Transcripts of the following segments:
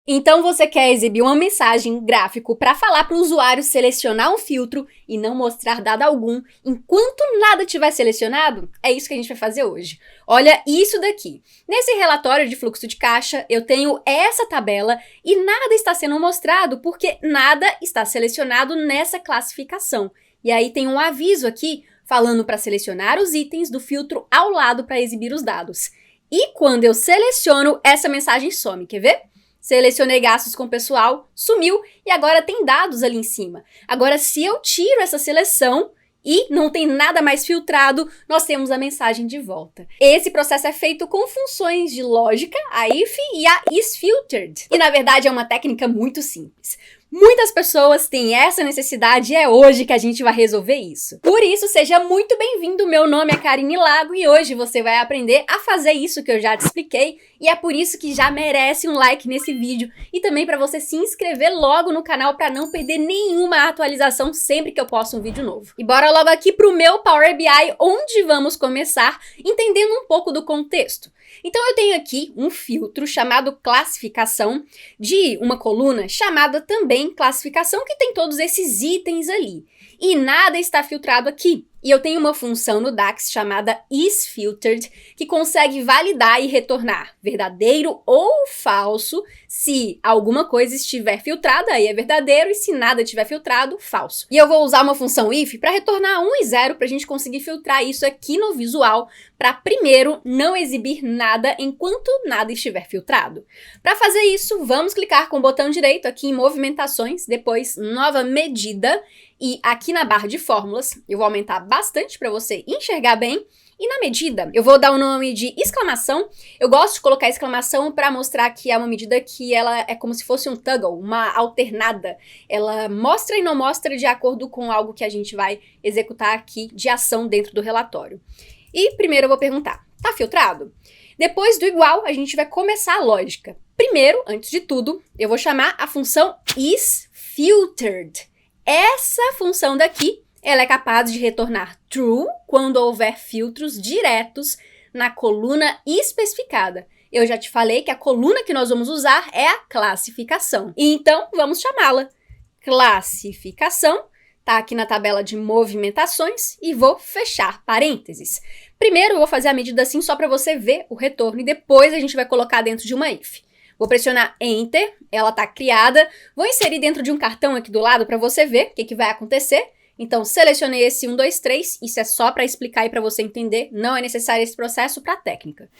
Então você quer exibir uma mensagem gráfico para falar para o usuário selecionar um filtro e não mostrar dado algum enquanto nada tiver selecionado? É isso que a gente vai fazer hoje. Olha isso daqui. Nesse relatório de fluxo de caixa, eu tenho essa tabela e nada está sendo mostrado porque nada está selecionado nessa classificação. E aí tem um aviso aqui falando para selecionar os itens do filtro ao lado para exibir os dados. E quando eu seleciono, essa mensagem some, quer ver? Selecionei gastos com pessoal, sumiu e agora tem dados ali em cima. Agora, se eu tiro essa seleção e não tem nada mais filtrado, nós temos a mensagem de volta. Esse processo é feito com funções de lógica, a if e a isFiltered. E na verdade é uma técnica muito simples. Muitas pessoas têm essa necessidade e é hoje que a gente vai resolver isso. Por isso, seja muito bem-vindo, meu nome é Karine Lago e hoje você vai aprender a fazer isso que eu já te expliquei e é por isso que já merece um like nesse vídeo e também para você se inscrever logo no canal para não perder nenhuma atualização sempre que eu posto um vídeo novo. E bora logo aqui pro meu Power BI, onde vamos começar entendendo um pouco do contexto. Então eu tenho aqui um filtro chamado classificação de uma coluna chamada também classificação que tem todos esses itens ali. E nada está filtrado aqui. E eu tenho uma função no DAX chamada isFiltered que consegue validar e retornar verdadeiro ou falso se alguma coisa estiver filtrada, aí é verdadeiro, e se nada estiver filtrado, falso. E eu vou usar uma função if para retornar 1 e 0 para a gente conseguir filtrar isso aqui no visual para primeiro não exibir nada enquanto nada estiver filtrado. Para fazer isso, vamos clicar com o botão direito aqui em movimentações, depois nova medida e aqui na barra de fórmulas eu vou aumentar bastante para você enxergar bem. E na medida, eu vou dar o nome de exclamação. Eu gosto de colocar exclamação para mostrar que é uma medida que ela é como se fosse um toggle, uma alternada. Ela mostra e não mostra de acordo com algo que a gente vai executar aqui de ação dentro do relatório. E primeiro eu vou perguntar, tá filtrado? Depois do igual, a gente vai começar a lógica. Primeiro, antes de tudo, eu vou chamar a função isFiltered. Essa função daqui, ela é capaz de retornar true quando houver filtros diretos na coluna especificada. Eu já te falei que a coluna que nós vamos usar é a classificação. Então, vamos chamá-la. Classificação, tá aqui na tabela de movimentações e vou fechar parênteses. Primeiro, eu vou fazer a medida assim só para você ver o retorno e depois a gente vai colocar dentro de uma if. Vou pressionar Enter, ela está criada. Vou inserir dentro de um cartão aqui do lado para você ver o que vai acontecer. Então, selecionei esse 1, 2, 3. Isso é só para explicar e para você entender. Não é necessário esse processo para a técnica.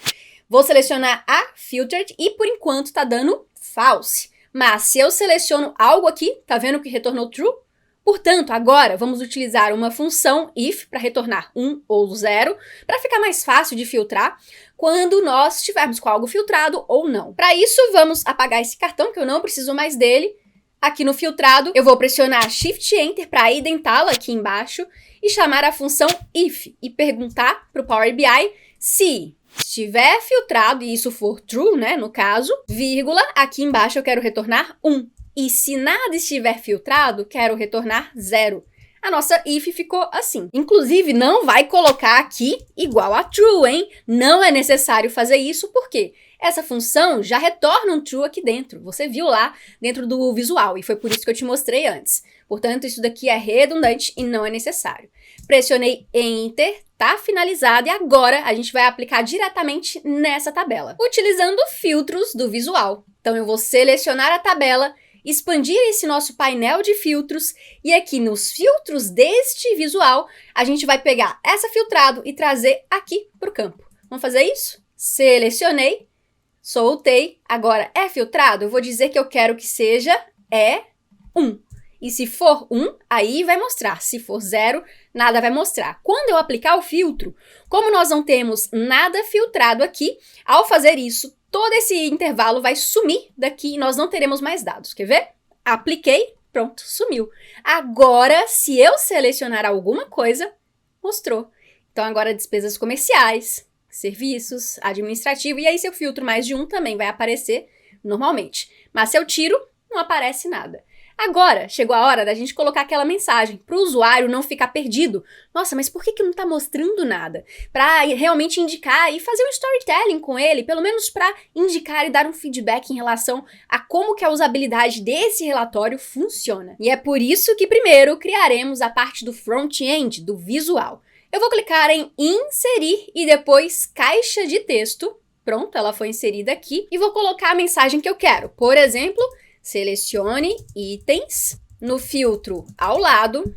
Vou selecionar a Filtered e, por enquanto, está dando False. Mas se eu seleciono algo aqui, tá vendo que retornou True? Portanto, agora vamos utilizar uma função if para retornar 1 ou 0, para ficar mais fácil de filtrar quando nós estivermos com algo filtrado ou não. Para isso, vamos apagar esse cartão, que eu não preciso mais dele. Aqui no filtrado, eu vou pressionar Shift Enter para identá-la aqui embaixo e chamar a função if e perguntar para o Power BI se estiver filtrado, e isso for true, né, no caso, vírgula, aqui embaixo eu quero retornar 1. E se nada estiver filtrado, quero retornar 0. A nossa if ficou assim. Inclusive, não vai colocar aqui igual a true, hein? Não é necessário fazer isso, porque essa função já retorna um true aqui dentro. Você viu lá dentro do visual, e foi por isso que eu te mostrei antes. Portanto, isso daqui é redundante e não é necessário. Pressionei Enter, tá finalizado, e agora a gente vai aplicar diretamente nessa tabela, utilizando filtros do visual. Então, eu vou selecionar a tabela, expandir esse nosso painel de filtros e aqui nos filtros deste visual, a gente vai pegar essa filtrado e trazer aqui para o campo. Vamos fazer isso? Selecionei, soltei, agora é filtrado, eu vou dizer que eu quero que seja 1. E se for 1, aí vai mostrar. Se for 0, nada vai mostrar. Quando eu aplicar o filtro, como nós não temos nada filtrado aqui, ao fazer isso, todo esse intervalo vai sumir daqui e nós não teremos mais dados. Quer ver? Apliquei, pronto, sumiu. Agora, se eu selecionar alguma coisa, mostrou. Então, agora despesas comerciais, serviços, administrativo, e aí se eu filtro mais de um também vai aparecer normalmente. Mas se eu tiro, não aparece nada. Agora, chegou a hora da gente colocar aquela mensagem para o usuário não ficar perdido. Nossa, mas por que não está mostrando nada? Para realmente indicar e fazer um storytelling com ele, pelo menos para indicar e dar um feedback em relação a como que a usabilidade desse relatório funciona. E é por isso que primeiro criaremos a parte do front-end, do visual. Eu vou clicar em inserir e depois caixa de texto. Pronto, ela foi inserida aqui. E vou colocar a mensagem que eu quero. Por exemplo, selecione itens no filtro ao lado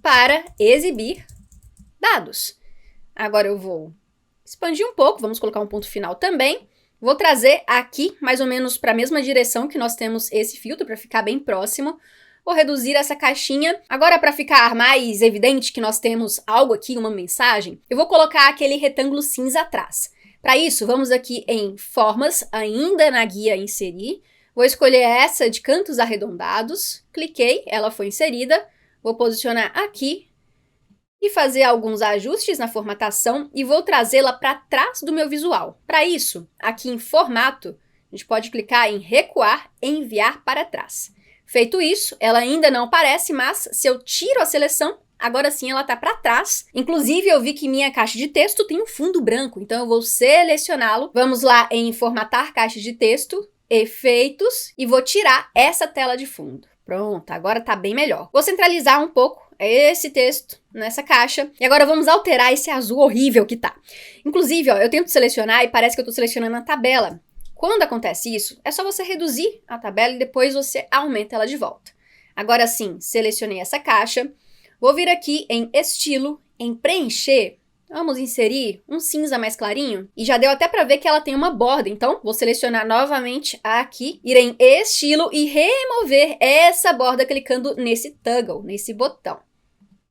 para exibir dados. Agora eu vou expandir um pouco, vamos colocar um ponto final também. Vou trazer aqui mais ou menos para a mesma direção que nós temos esse filtro, para ficar bem próximo. Vou reduzir essa caixinha. Agora, para ficar mais evidente que nós temos algo aqui, uma mensagem, eu vou colocar aquele retângulo cinza atrás. Para isso, vamos aqui em Formas, ainda na guia Inserir. Vou escolher essa de cantos arredondados, cliquei, ela foi inserida, vou posicionar aqui e fazer alguns ajustes na formatação e vou trazê-la para trás do meu visual. Para isso, aqui em Formato, a gente pode clicar em Recuar e Enviar para trás. Feito isso, ela ainda não aparece, mas se eu tiro a seleção, agora sim ela está para trás. Inclusive, eu vi que minha caixa de texto tem um fundo branco, então eu vou selecioná-lo. Vamos lá em Formatar Caixa de Texto, Efeitos, e vou tirar essa tela de fundo. Pronto, agora tá bem melhor. Vou centralizar um pouco esse texto nessa caixa. E agora vamos alterar esse azul horrível que tá. Inclusive, ó, eu tento selecionar e parece que eu tô selecionando a tabela. Quando acontece isso, é só você reduzir a tabela e depois você aumenta ela de volta. Agora sim, selecionei essa caixa. Vou vir aqui em Estilo, em Preencher. Vamos inserir um cinza mais clarinho. E já deu até para ver que ela tem uma borda. Então, vou selecionar novamente aqui, ir em Estilo e remover essa borda clicando nesse toggle, nesse botão.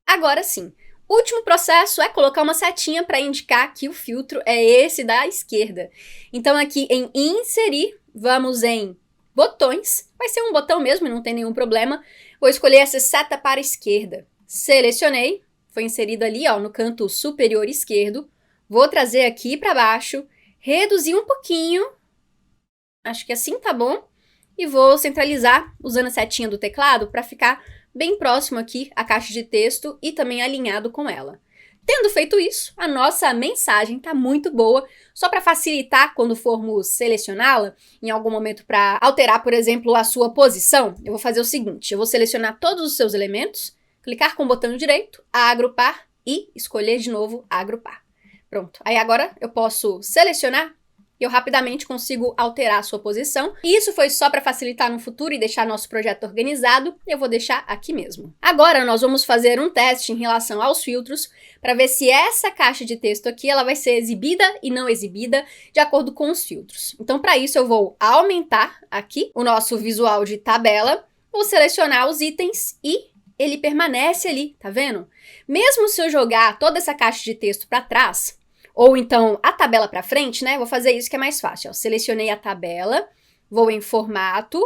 Agora sim, o último processo é colocar uma setinha para indicar que o filtro é esse da esquerda. Então, aqui em Inserir, vamos em Botões. Vai ser um botão mesmo, não tem nenhum problema. Vou escolher essa seta para a esquerda. Selecionei. Foi inserido ali, ó, no canto superior esquerdo. Vou trazer aqui para baixo, reduzir um pouquinho. Acho que assim tá bom. E vou centralizar usando a setinha do teclado para ficar bem próximo aqui à caixa de texto e também alinhado com ela. Tendo feito isso, a nossa mensagem tá muito boa. Só para facilitar quando formos selecioná-la, em algum momento para alterar, por exemplo, a sua posição, eu vou fazer o seguinte, eu vou selecionar todos os seus elementos, clicar com o botão direito, agrupar e escolher de novo agrupar. Pronto. Aí agora eu posso selecionar e eu rapidamente consigo alterar a sua posição. E isso foi só para facilitar no futuro e deixar nosso projeto organizado. Eu vou deixar aqui mesmo. Agora nós vamos fazer um teste em relação aos filtros para ver se essa caixa de texto aqui ela vai ser exibida e não exibida de acordo com os filtros. Então para isso eu vou aumentar aqui o nosso visual de tabela, vou selecionar os itens e ele permanece ali, tá vendo? Mesmo se eu jogar toda essa caixa de texto para trás, ou então a tabela para frente, né? Vou fazer isso que é mais fácil. Ó. Selecionei a tabela, vou em Formato,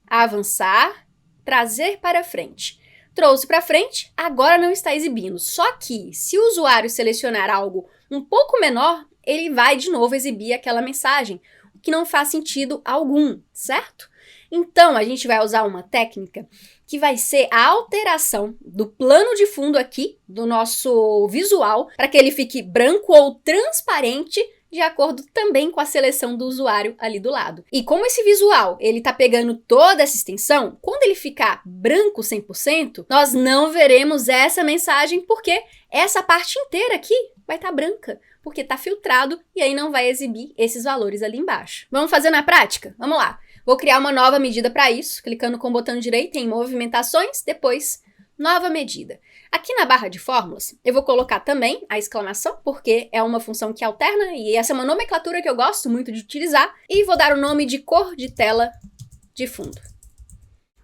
Avançar, Trazer para frente. Trouxe para frente, agora não está exibindo. Só que, se o usuário selecionar algo um pouco menor, ele vai de novo exibir aquela mensagem, o que não faz sentido algum, certo? Então, a gente vai usar uma técnica que vai ser a alteração do plano de fundo aqui, do nosso visual, para que ele fique branco ou transparente, de acordo também com a seleção do usuário ali do lado. E como esse visual, ele tá pegando toda essa extensão, quando ele ficar branco 100%, nós não veremos essa mensagem, porque essa parte inteira aqui vai estar branca, porque está filtrado e aí não vai exibir esses valores ali embaixo. Vamos fazer na prática? Vamos lá! Vou criar uma nova medida para isso, clicando com o botão direito em Movimentações, depois Nova Medida. Aqui na barra de fórmulas, eu vou colocar também a exclamação, porque é uma função que alterna e essa é uma nomenclatura que eu gosto muito de utilizar, e vou dar o nome de cor de tela de fundo.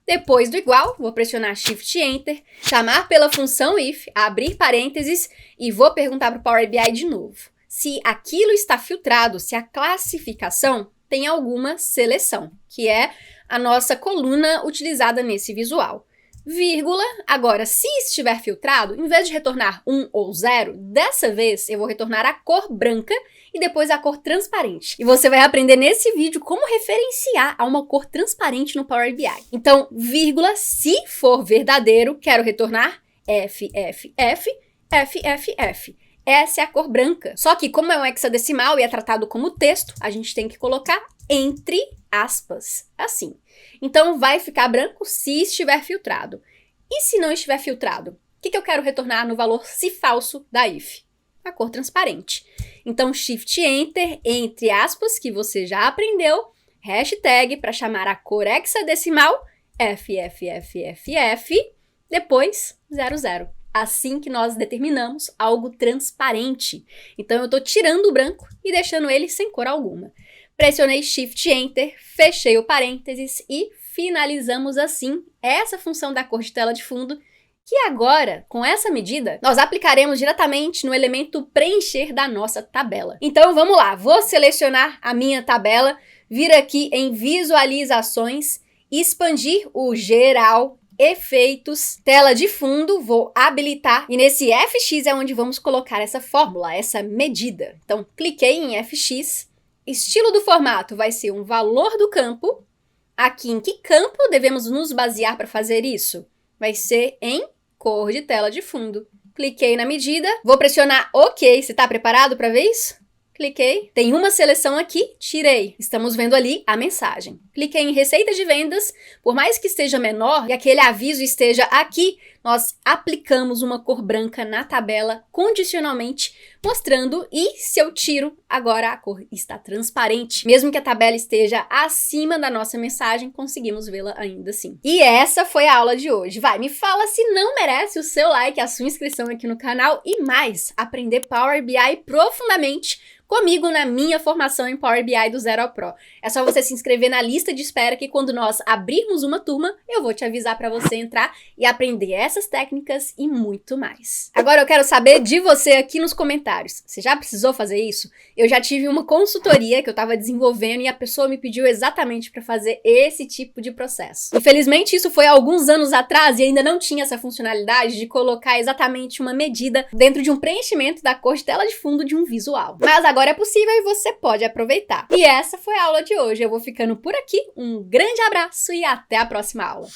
Depois do igual, vou pressionar Shift Enter, chamar pela função if, abrir parênteses e vou perguntar para o Power BI de novo se aquilo está filtrado, se a classificação tem alguma seleção, que é a nossa coluna utilizada nesse visual. vírgula. Agora, se estiver filtrado, em vez de retornar 1 ou 0, dessa vez eu vou retornar a cor branca e depois a cor transparente. E você vai aprender nesse vídeo como referenciar a uma cor transparente no Power BI. Então, vírgula, se for verdadeiro, quero retornar F, F, F, F, F, F. Essa é a cor branca. Só que, como é um hexadecimal e é tratado como texto, a gente tem que colocar entre aspas, assim. Então, vai ficar branco se estiver filtrado. E se não estiver filtrado? O que eu quero retornar no valor se falso da if? A cor transparente. Então, Shift Enter, entre aspas, que você já aprendeu, hashtag para chamar a cor hexadecimal, FFFFF, depois 00. Assim que nós determinamos algo transparente. Então, eu estou tirando o branco e deixando ele sem cor alguma. Pressionei Shift Enter, fechei o parênteses e finalizamos assim essa função da cor de tela de fundo, que agora, com essa medida, nós aplicaremos diretamente no elemento preencher da nossa tabela. Então, vamos lá. Vou selecionar a minha tabela, vir aqui em visualizações, expandir o geral, efeitos, tela de fundo, vou habilitar e nesse FX é onde vamos colocar essa fórmula, essa medida. Então, cliquei em FX, estilo do formato vai ser um valor do campo. Aqui em que campo devemos nos basear para fazer isso? Vai ser em cor de tela de fundo. Cliquei na medida, vou pressionar OK. Você está preparado para ver isso? Cliquei, tem uma seleção aqui, tirei. Estamos vendo ali a mensagem. Cliquei em receita de vendas, por mais que esteja menor e aquele aviso esteja aqui, nós aplicamos uma cor branca na tabela condicionalmente, mostrando, e se eu tiro, agora a cor está transparente. Mesmo que a tabela esteja acima da nossa mensagem, conseguimos vê-la ainda assim. E essa foi a aula de hoje. Vai, me fala se não merece o seu like, a sua inscrição aqui no canal e mais, aprender Power BI profundamente comigo na minha formação em Power BI do Zero ao Pro. É só você se inscrever na lista de espera que quando nós abrirmos uma turma, eu vou te avisar para você entrar e aprender essas técnicas e muito mais. Agora eu quero saber de você aqui nos comentários. Você já precisou fazer isso? Eu já tive uma consultoria que eu estava desenvolvendo e a pessoa me pediu exatamente para fazer esse tipo de processo. Infelizmente isso foi há alguns anos atrás e ainda não tinha essa funcionalidade de colocar exatamente uma medida dentro de um preenchimento da cor de tela de fundo de um visual. Mas agora é possível e você pode aproveitar. E essa foi a aula de hoje. Eu vou ficando por aqui. Um grande abraço e até a próxima aula.